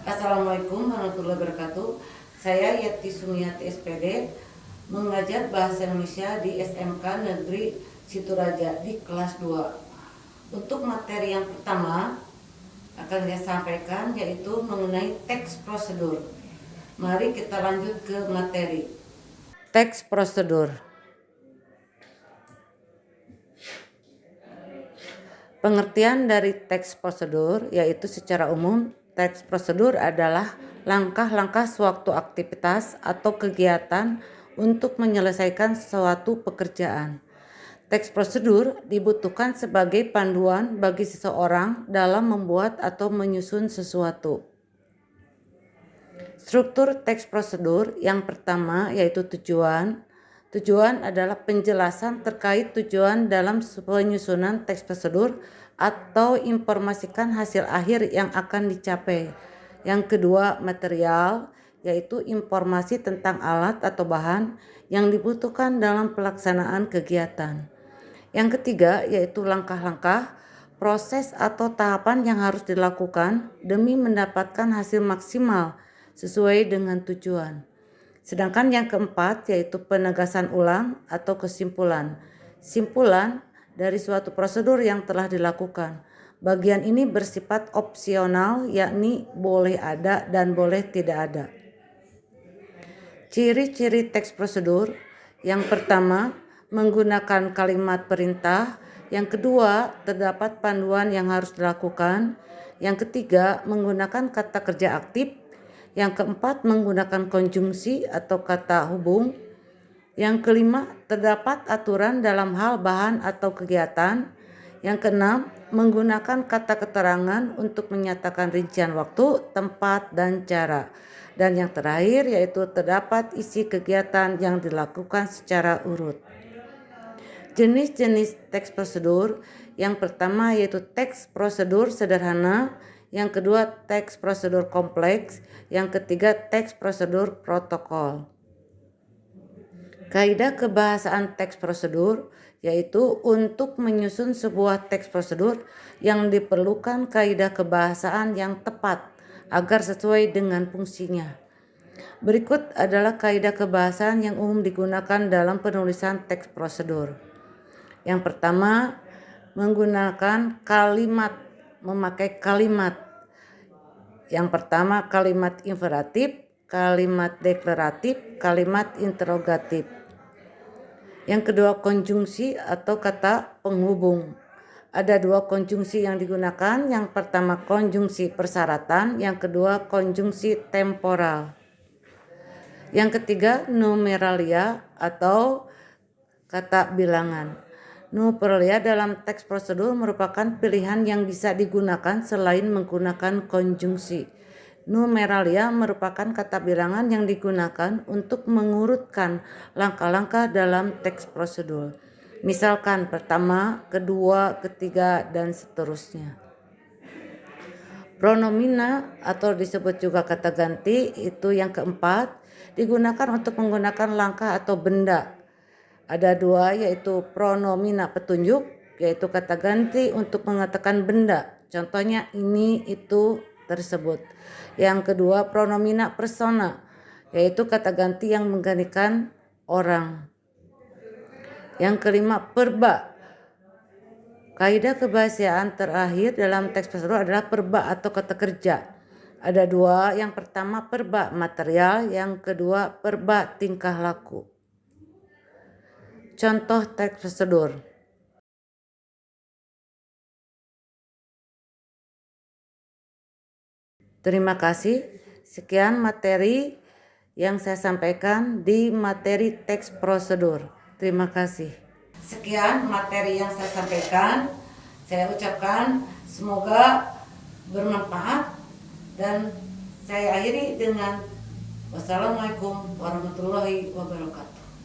Assalamualaikum warahmatullahi wabarakatuh. Saya Yati Sumiati SPD, mengajar Bahasa Indonesia di SMK Negeri Situraja di kelas 2. Untuk materi yang pertama akan saya sampaikan yaitu mengenai teks prosedur. Mari kita lanjut ke materi. Teks prosedur. Pengertian dari teks prosedur yaitu secara umum teks prosedur adalah langkah-langkah suatu aktivitas atau kegiatan untuk menyelesaikan suatu pekerjaan. Teks prosedur dibutuhkan sebagai panduan bagi seseorang dalam membuat atau menyusun sesuatu. Struktur teks prosedur yang pertama yaitu tujuan. Tujuan adalah penjelasan terkait tujuan dalam penyusunan teks prosedur atau informasikan hasil akhir yang akan dicapai. Yang kedua, material, yaitu informasi tentang alat atau bahan yang dibutuhkan dalam pelaksanaan kegiatan. Yang ketiga, yaitu langkah-langkah, proses atau tahapan yang harus dilakukan demi mendapatkan hasil maksimal sesuai dengan tujuan. Sedangkan yang keempat yaitu penegasan ulang atau kesimpulan. Simpulan dari suatu prosedur yang telah dilakukan. Bagian ini bersifat opsional, yakni boleh ada dan boleh tidak ada. Ciri-ciri teks prosedur. Yang pertama, menggunakan kalimat perintah. Yang kedua, terdapat panduan yang harus dilakukan. Yang ketiga, menggunakan kata kerja aktif. Yang keempat, menggunakan konjungsi atau kata hubung. Yang kelima, terdapat aturan dalam hal bahan atau kegiatan. Yang keenam, menggunakan kata keterangan untuk menyatakan rincian waktu, tempat, dan cara. Dan yang terakhir yaitu terdapat isi kegiatan yang dilakukan secara urut. Jenis-jenis teks prosedur. Yang pertama yaitu teks prosedur sederhana. Yang kedua, teks prosedur kompleks. Yang ketiga, teks prosedur protokol. Kaidah kebahasaan teks prosedur yaitu untuk menyusun sebuah teks prosedur yang diperlukan kaidah kebahasaan yang tepat agar sesuai dengan fungsinya. Berikut adalah kaidah kebahasaan yang umum digunakan dalam penulisan teks prosedur. Yang pertama, menggunakan kalimat, memakai kalimat. Yang pertama, kalimat imperatif, kalimat deklaratif, kalimat interrogatif. Yang kedua, konjungsi atau kata penghubung. Ada dua konjungsi yang digunakan. Yang pertama, konjungsi persyaratan. Yang kedua, konjungsi temporal. Yang ketiga, numeralia atau kata bilangan. Numeralia dalam teks prosedur merupakan pilihan yang bisa digunakan selain menggunakan konjungsi. Numeralia merupakan kata bilangan yang digunakan untuk mengurutkan langkah-langkah dalam teks prosedur. Misalkan pertama, kedua, ketiga, dan seterusnya. Pronomina atau disebut juga kata ganti itu yang keempat, digunakan untuk menggunakan langkah atau benda. Ada dua yaitu pronomina petunjuk, yaitu kata ganti untuk mengatakan benda. Contohnya ini, itu, tersebut. Yang kedua, pronomina persona, yaitu kata ganti yang menggantikan orang. Yang kelima, perba. Kaidah kebahasaan terakhir dalam teks prosedur adalah perba atau kata kerja. Ada dua, yang pertama perba material, yang kedua perba tingkah laku. Contoh teks prosedur. Terima kasih. Sekian materi yang saya sampaikan di materi teks prosedur. Terima kasih. Sekian materi yang saya sampaikan. Saya ucapkan semoga bermanfaat dan saya akhiri dengan wassalamualaikum warahmatullahi wabarakatuh.